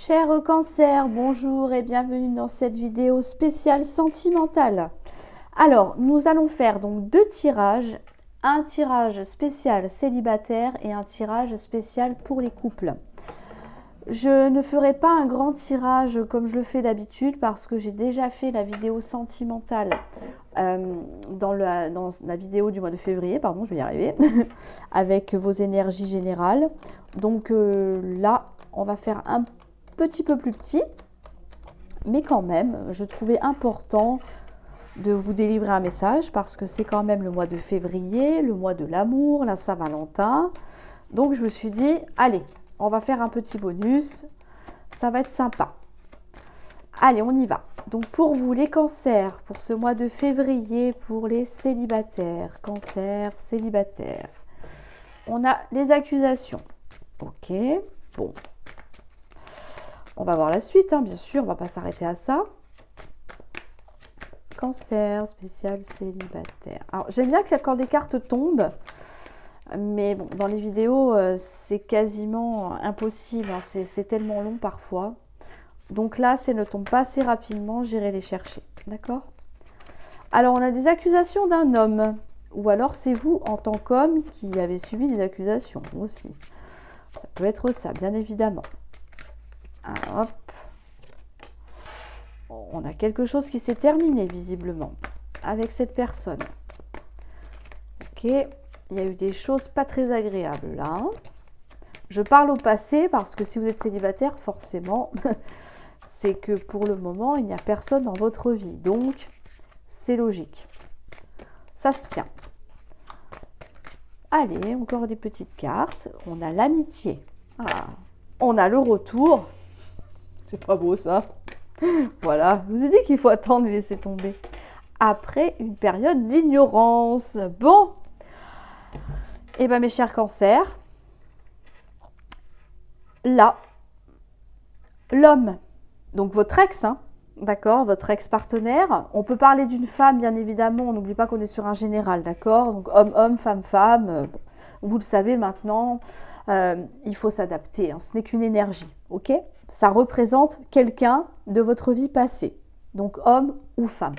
Cher cancer, bonjour et bienvenue dans cette vidéo spéciale sentimentale. Alors, nous allons faire donc deux tirages, un tirage spécial célibataire et un tirage spécial pour les couples. Je ne ferai pas un grand tirage comme je le fais d'habitude parce que j'ai déjà fait la vidéo sentimentale dans la vidéo du mois de février, pardon, je vais y arriver, avec vos énergies générales. Donc là, on va faire un petit peu plus petit, mais quand même, je trouvais important de vous délivrer un message parce que c'est quand même le mois de février, le mois de l'amour, la Saint-Valentin. Donc je me suis dit, allez, on va faire un petit bonus, ça va être sympa. Allez, on y va. Donc pour vous les cancers, pour ce mois de février, pour les célibataires, cancer, célibataire, on a les accusations. Ok, bon. On va voir la suite, hein, bien sûr, on ne va pas s'arrêter à ça. Cancer, spécial célibataire. Alors, j'aime bien que quand les cartes tombent, mais bon, dans les vidéos, c'est quasiment impossible, hein, c'est tellement long parfois. Donc là, si elles ne tombent pas assez rapidement, j'irai les chercher, d'accord? Alors, on a des accusations d'un homme, ou alors c'est vous, en tant qu'homme, qui avez subi des accusations aussi. Ça peut être ça, bien évidemment. Alors, hop. On a quelque chose qui s'est terminé visiblement avec cette personne. Ok, il y a eu des choses pas très agréables là. Je parle au passé parce que si vous êtes célibataire, forcément, c'est que pour le moment, il n'y a personne dans votre vie. Donc, c'est logique. Ça se tient. Allez, encore des petites cartes. On a l'amitié. Ah. On a le retour. C'est pas beau ça. Voilà, je vous ai dit qu'il faut attendre et laisser tomber. Après une période d'ignorance. Bon, et bien mes chers cancers, là, l'homme, donc votre ex, hein, d'accord, votre ex-partenaire, on peut parler d'une femme, bien évidemment, on n'oublie pas qu'on est sur un général, d'accord, donc homme-homme, femme-femme, bon, vous le savez maintenant, il faut s'adapter, hein, ce n'est qu'une énergie, ok? Ça représente quelqu'un de votre vie passée, donc homme ou femme.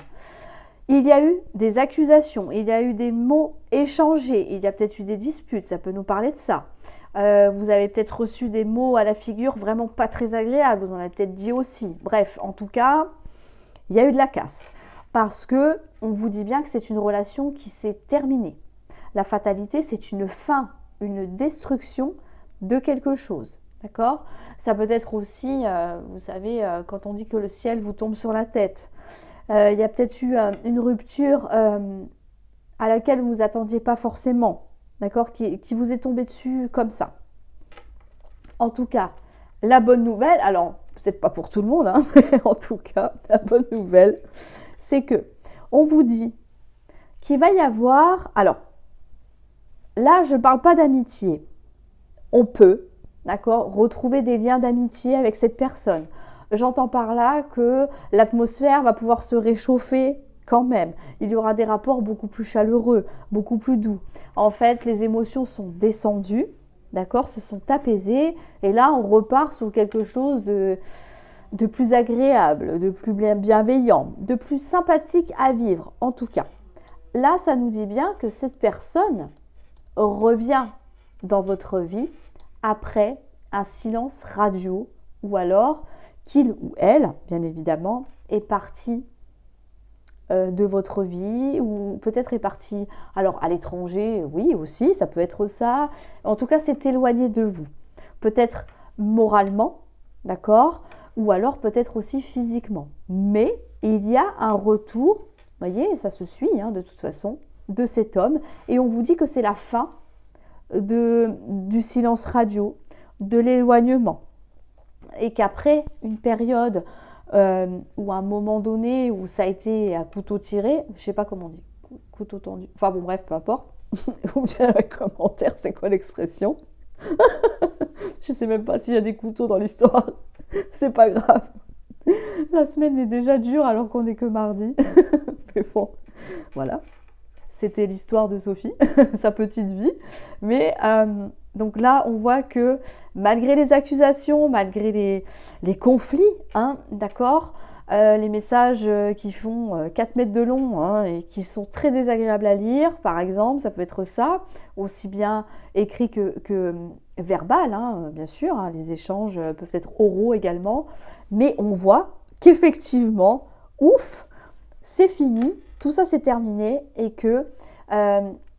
Il y a eu des accusations, il y a eu des mots échangés, il y a peut-être eu des disputes, ça peut nous parler de ça. Vous avez peut-être reçu des mots à la figure vraiment pas très agréables, vous en avez peut-être dit aussi. Bref, en tout cas, il y a eu de la casse. Parce que on vous dit bien que c'est une relation qui s'est terminée. La fatalité, c'est une fin, une destruction de quelque chose. D'accord? Ça peut être aussi, vous savez, quand on dit que le ciel vous tombe sur la tête. Il y a peut-être eu une rupture à laquelle vous ne vous attendiez pas forcément. D'accord? Qui vous est tombée dessus comme ça. En tout cas, la bonne nouvelle, alors peut-être pas pour tout le monde, hein, mais en tout cas, la bonne nouvelle, c'est que on vous dit qu'il va y avoir, alors là, je ne parle pas d'amitié. On peut, d'accord, retrouver des liens d'amitié avec cette personne. J'entends par là que l'atmosphère va pouvoir se réchauffer quand même. Il y aura des rapports beaucoup plus chaleureux, beaucoup plus doux. En fait, les émotions sont descendues, d'accord, se sont apaisées. Et là, on repart sur quelque chose de plus agréable, de plus bienveillant, de plus sympathique à vivre, en tout cas. Là, ça nous dit bien que cette personne revient dans votre vie après un silence radio ou alors qu'il ou elle, bien évidemment, est parti de votre vie ou peut-être est parti alors à l'étranger, oui aussi, ça peut être ça. En tout cas, c'est éloigné de vous. Peut-être moralement, d'accord, ou alors peut-être aussi physiquement. Mais il y a un retour, vous voyez, ça se suit hein, de toute façon, de cet homme et on vous dit que c'est la fin du silence radio, de l'éloignement. Et qu'après une période ou un moment donné où ça a été à couteau tiré, je sais pas comment on dit, couteau tendu, enfin bon bref, peu importe, vous me direz dans les commentaires c'est quoi l'expression. Je sais même pas s'il y a des couteaux dans l'histoire, c'est pas grave. La semaine est déjà dure alors qu'on n'est que mardi. Mais bon, voilà. C'était l'histoire de Sophie, sa petite vie. Mais Donc là, on voit que malgré les accusations, malgré les conflits, hein, d'accord, les messages qui font 4 mètres de long hein, et qui sont très désagréables à lire, par exemple, ça peut être ça, aussi bien écrit que verbal, hein, bien sûr, hein, les échanges peuvent être oraux également, mais on voit qu'effectivement, ouf, c'est fini, tout ça c'est terminé et que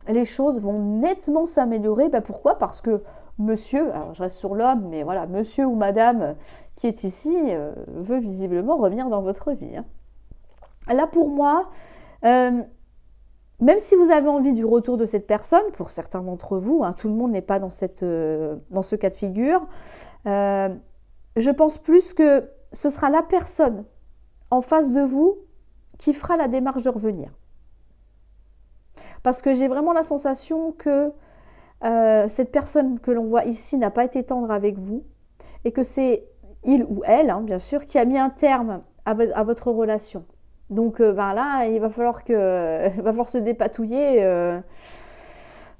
les choses vont nettement s'améliorer. Ben pourquoi? Parce que monsieur, alors je reste sur l'homme, mais voilà, monsieur ou madame qui est ici veut visiblement revenir dans votre vie. Hein. Là pour moi, même si vous avez envie du retour de cette personne, pour certains d'entre vous, hein, tout le monde n'est pas dans ce cas de figure, je pense plus que ce sera la personne en face de vous qui fera la démarche de revenir. Parce que j'ai vraiment la sensation que cette personne que l'on voit ici n'a pas été tendre avec vous et que c'est il ou elle, hein, bien sûr, qui a mis un terme à votre relation. Donc ben là, il va falloir se dépatouiller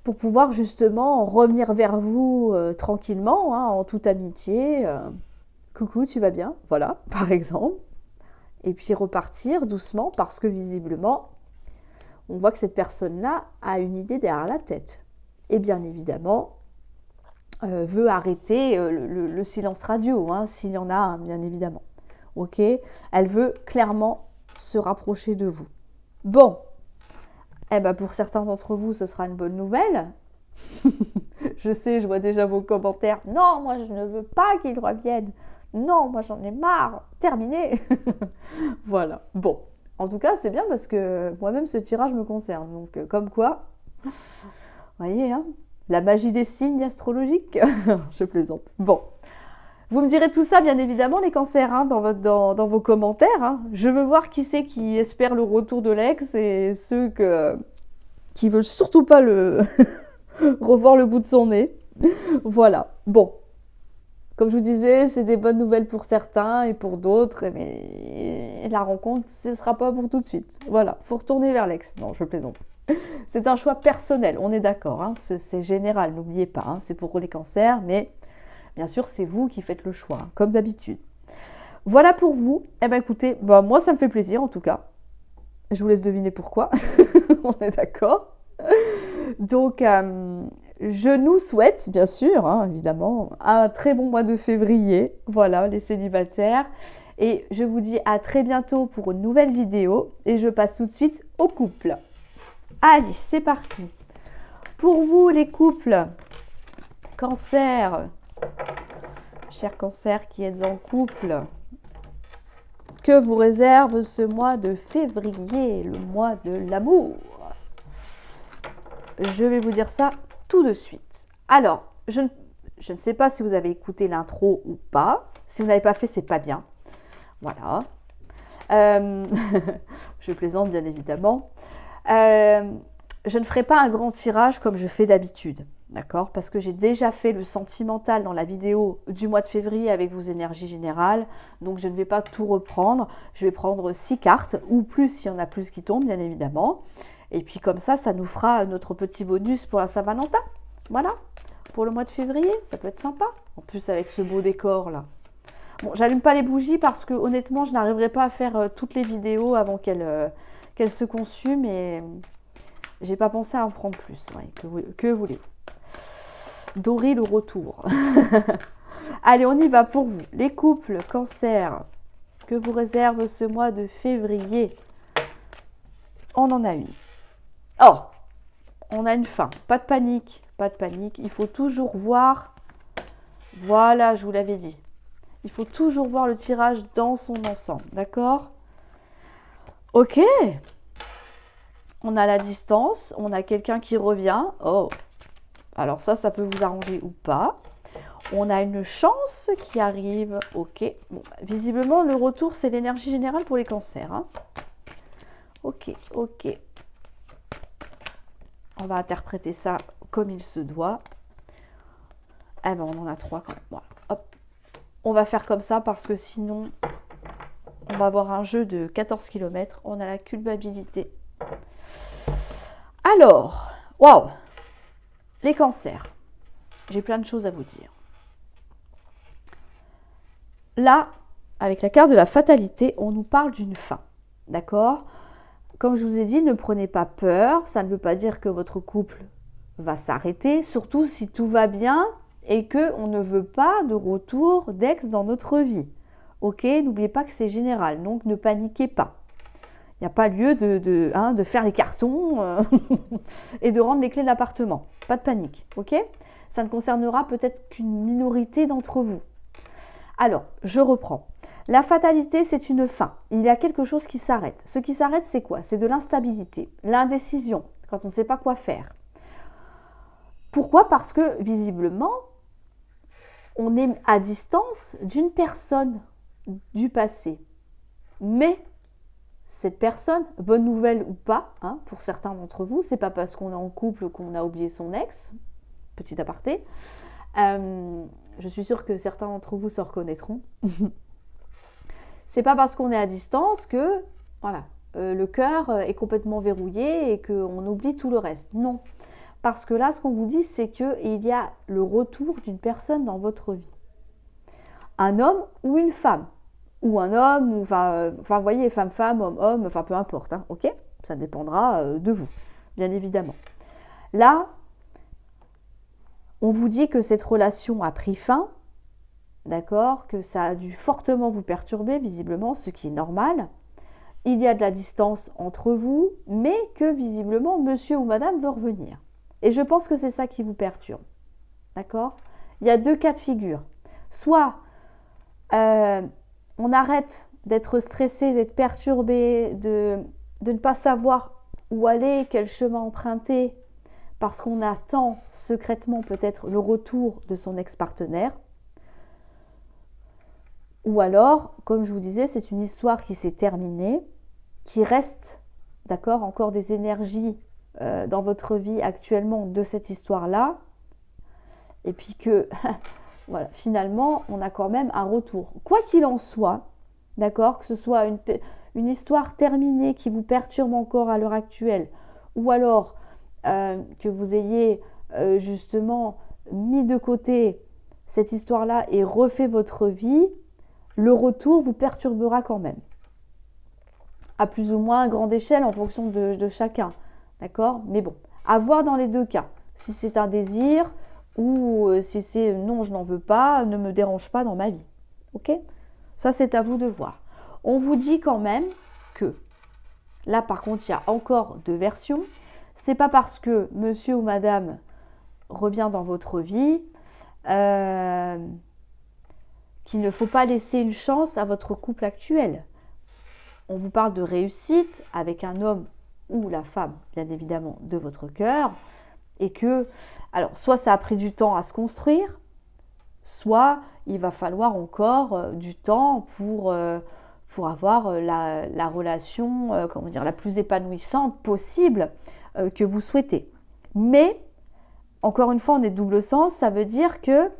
pour pouvoir justement revenir vers vous tranquillement, hein, en toute amitié. Coucou, tu vas bien? Voilà, par exemple. Et puis repartir doucement parce que visiblement, on voit que cette personne-là a une idée derrière la tête. Et bien évidemment, veut arrêter le silence radio, hein, s'il y en a un, bien évidemment. Ok? Elle veut clairement se rapprocher de vous. Bon, eh ben pour certains d'entre vous, ce sera une bonne nouvelle. Je sais, je vois déjà vos commentaires. Non, moi je ne veux pas qu'il revienne. Non, moi j'en ai marre. Terminé. Voilà. Bon. En tout cas, c'est bien parce que moi-même, ce tirage me concerne. Donc, comme quoi, vous voyez, hein, la magie des signes astrologiques. Je plaisante. Bon. Vous me direz tout ça, bien évidemment, les cancers, hein, dans vos commentaires. Hein. Je veux voir qui c'est qui espère le retour de l'ex et ceux qui veulent surtout pas revoir le bout de son nez. Voilà. Bon. Comme je vous disais, c'est des bonnes nouvelles pour certains et pour d'autres, mais la rencontre, ce ne sera pas pour tout de suite. Voilà, il faut retourner vers l'ex. Non, je plaisante. C'est un choix personnel, on est d'accord, hein, c'est général, n'oubliez pas, hein, c'est pour les cancers, mais bien sûr, c'est vous qui faites le choix, hein, comme d'habitude. Voilà pour vous. Eh bien écoutez, moi ça me fait plaisir en tout cas. Je vous laisse deviner pourquoi. On est d'accord. Donc, je nous souhaite, bien sûr, hein, évidemment, un très bon mois de février. Voilà, les célibataires. Et je vous dis à très bientôt pour une nouvelle vidéo. Et je passe tout de suite au couple. Allez, c'est parti. Pour vous, les couples, cancer, chers cancers qui êtes en couple, que vous réserve ce mois de février, le mois de l'amour? Je vais vous dire ça tout de suite. Alors, je ne sais pas si vous avez écouté l'intro ou pas. Si vous n'avez pas fait, c'est pas bien. Voilà. Je plaisante, bien évidemment. Je ne ferai pas un grand tirage comme je fais d'habitude. D'accord? Parce que j'ai déjà fait le sentimental dans la vidéo du mois de février avec vos énergies générales. Donc, je ne vais pas tout reprendre. Je vais prendre 6 cartes ou plus s'il y en a plus qui tombent, bien évidemment. Et puis comme ça nous fera notre petit bonus pour la Saint-Valentin. Voilà, pour le mois de février, ça peut être sympa. En plus avec ce beau décor là. Bon, j'allume pas les bougies parce que honnêtement, je n'arriverai pas à faire toutes les vidéos avant qu'elles se consument et j'ai pas pensé à en prendre plus. Ouais, que voulez-vous? Dory le retour. Allez, on y va pour vous. Les couples cancer, que vous réserve ce mois de février? On en a une. Oh, on a une fin. Pas de panique, pas de panique. Il faut toujours voir. Voilà, je vous l'avais dit. Il faut toujours voir le tirage dans son ensemble, d'accord? Ok. On a la distance, on a quelqu'un qui revient. Oh, alors ça peut vous arranger ou pas. On a une chance qui arrive. Ok. Bon, visiblement, le retour, c'est l'énergie générale pour les cancers. Hein. Ok, ok. On va interpréter ça comme il se doit. Eh ben, on en a 3 quand même. Voilà. Hop. On va faire comme ça parce que sinon, on va avoir un jeu de 14 km. On a la culpabilité. Alors, waouh, les cancers. j'ai plein de choses à vous dire. Là, avec la carte de la fatalité, on nous parle d'une fin, d'accord? Comme je vous ai dit, ne prenez pas peur, ça ne veut pas dire que votre couple va s'arrêter, surtout si tout va bien et qu'on ne veut pas de retour d'ex dans notre vie. Ok, n'oubliez pas que c'est général, donc ne paniquez pas. Il n'y a pas lieu de faire les cartons et de rendre les clés de l'appartement. Pas de panique, ok? Ça ne concernera peut-être qu'une minorité d'entre vous. Alors, je reprends. La fatalité, c'est une fin. Il y a quelque chose qui s'arrête. Ce qui s'arrête, c'est quoi? C'est de l'instabilité, l'indécision, quand on ne sait pas quoi faire. Pourquoi? Parce que, visiblement, on est à distance d'une personne du passé. Mais cette personne, bonne nouvelle ou pas, hein, pour certains d'entre vous, c'est pas parce qu'on est en couple qu'on a oublié son ex, petit aparté. Je suis sûre que certains d'entre vous se reconnaîtront. C'est pas parce qu'on est à distance que voilà, le cœur est complètement verrouillé et qu'on oublie tout le reste. Non. Parce que là, ce qu'on vous dit, c'est qu'il y a le retour d'une personne dans votre vie. Un homme ou une femme. Ou un homme, ou enfin vous voyez, femme-femme, homme-homme, enfin peu importe, hein, ok? Ça dépendra de vous, bien évidemment. Là, on vous dit que cette relation a pris fin, d'accord? Que ça a dû fortement vous perturber, visiblement, ce qui est normal. Il y a de la distance entre vous, mais que visiblement, monsieur ou madame veut revenir. Et je pense que c'est ça qui vous perturbe, d'accord? Il y a deux cas de figure. Soit on arrête d'être stressé, d'être perturbé, de ne pas savoir où aller, quel chemin emprunter, parce qu'on attend secrètement peut-être le retour de son ex-partenaire. Ou alors, comme je vous disais, c'est une histoire qui s'est terminée, qui reste, d'accord, encore des énergies dans votre vie actuellement de cette histoire-là, et puis que, voilà, finalement, on a quand même un retour. Quoi qu'il en soit, d'accord, que ce soit une histoire terminée qui vous perturbe encore à l'heure actuelle, ou alors que vous ayez justement mis de côté cette histoire-là et refait votre vie, le retour vous perturbera quand même. À plus ou moins grande échelle en fonction de chacun. D'accord? Mais bon, à voir dans les deux cas. Si c'est un désir ou si c'est non, je n'en veux pas, ne me dérange pas dans ma vie. Ok? Ça, c'est à vous de voir. On vous dit quand même que, là par contre, il y a encore deux versions. Ce n'est pas parce que monsieur ou madame revient dans votre vie qu'il ne faut pas laisser une chance à votre couple actuel. On vous parle de réussite avec un homme ou la femme, bien évidemment, de votre cœur, et que, alors, soit ça a pris du temps à se construire, soit il va falloir encore du temps pour avoir la relation, comment dire, la plus épanouissante possible que vous souhaitez. Mais, encore une fois, on est double sens, ça veut dire que,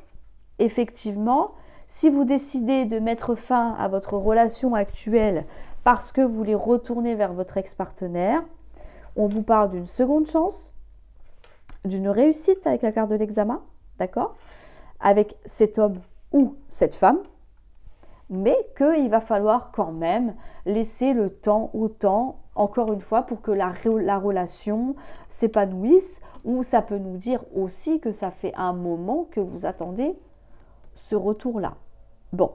effectivement, si vous décidez de mettre fin à votre relation actuelle parce que vous voulez retourner vers votre ex-partenaire, on vous parle d'une seconde chance, d'une réussite avec la carte de l'examen, d'accord? Avec cet homme ou cette femme, mais qu'il va falloir quand même laisser le temps au temps, encore une fois, pour que la relation s'épanouisse, ou ça peut nous dire aussi que ça fait un moment que vous attendez ce retour-là. Bon,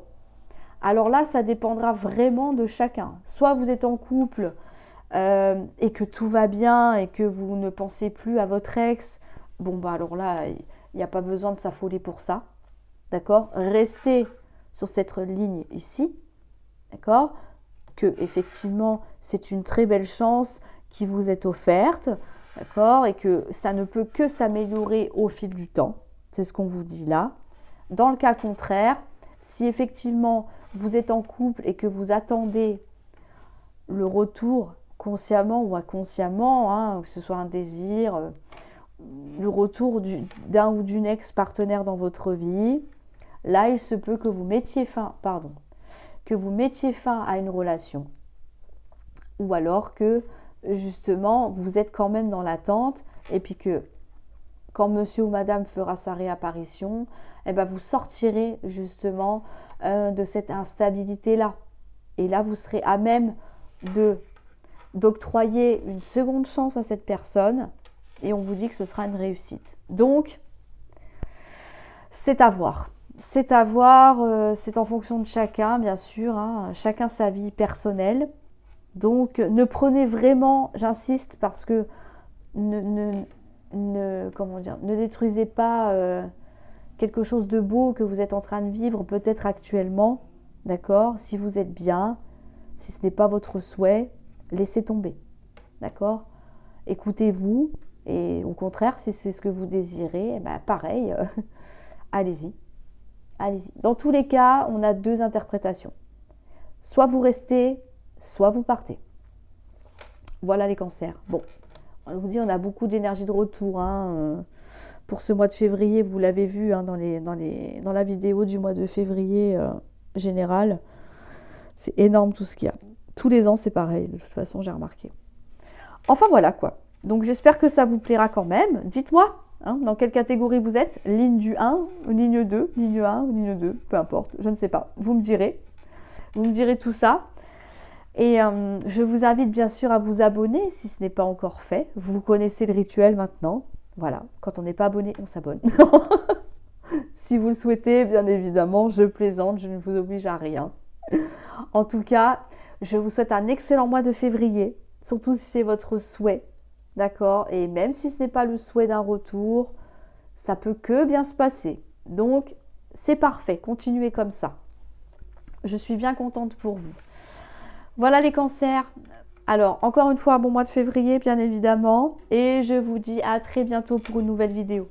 alors là, ça dépendra vraiment de chacun. Soit vous êtes en couple et que tout va bien et que vous ne pensez plus à votre ex, bon bah alors là, il n'y a pas besoin de s'affoler pour ça, d'accord? Restez sur cette ligne ici, d'accord? Que effectivement, c'est une très belle chance qui vous est offerte, d'accord? Et que ça ne peut que s'améliorer au fil du temps, c'est ce qu'on vous dit là. Dans le cas contraire, si effectivement vous êtes en couple et que vous attendez le retour consciemment ou inconsciemment, hein, que ce soit un désir, le retour d'un ou d'une ex-partenaire dans votre vie, là il se peut que vous mettiez fin, à une relation. Ou alors que justement vous êtes quand même dans l'attente et puis que quand monsieur ou madame fera sa réapparition, eh ben, vous sortirez justement de cette instabilité-là. Et là, vous serez à même d'octroyer une seconde chance à cette personne et on vous dit que ce sera une réussite. Donc, c'est à voir. C'est à voir, c'est en fonction de chacun, bien sûr, hein, chacun sa vie personnelle. Donc, ne prenez vraiment, j'insiste, parce que comment dire, ne détruisez pas quelque chose de beau que vous êtes en train de vivre, peut-être actuellement, d'accord? Si vous êtes bien, si ce n'est pas votre souhait, laissez tomber, d'accord? Écoutez-vous, et au contraire, si c'est ce que vous désirez, eh ben, pareil, allez-y. Allez-y. Dans tous les cas, on a deux interprétations. Soit vous restez, soit vous partez. Voilà les cancers. Bon, on vous dit, on a beaucoup d'énergie de retour. Hein, pour ce mois de février, vous l'avez vu hein, dans la vidéo du mois de février général. C'est énorme tout ce qu'il y a. Tous les ans, c'est pareil. De toute façon, j'ai remarqué. Enfin, voilà quoi. Donc, j'espère que ça vous plaira quand même. Dites-moi. Hein, dans quelle catégorie vous êtes? Ligne du 1, ligne 2, ligne 1 ou ligne 2, peu importe, je ne sais pas. Vous me direz. Vous me direz tout ça. Et je vous invite bien sûr à vous abonner si ce n'est pas encore fait. Vous connaissez le rituel maintenant. Voilà, quand on n'est pas abonné, on s'abonne. Si vous le souhaitez, bien évidemment, je plaisante, je ne vous oblige à rien. En tout cas, je vous souhaite un excellent mois de février, surtout si c'est votre souhait. D'accord? Et même si ce n'est pas le souhait d'un retour, ça peut que bien se passer. Donc, c'est parfait. Continuez comme ça. Je suis bien contente pour vous. Voilà les cancers. Alors, encore une fois, un bon mois de février, bien évidemment. Et je vous dis à très bientôt pour une nouvelle vidéo.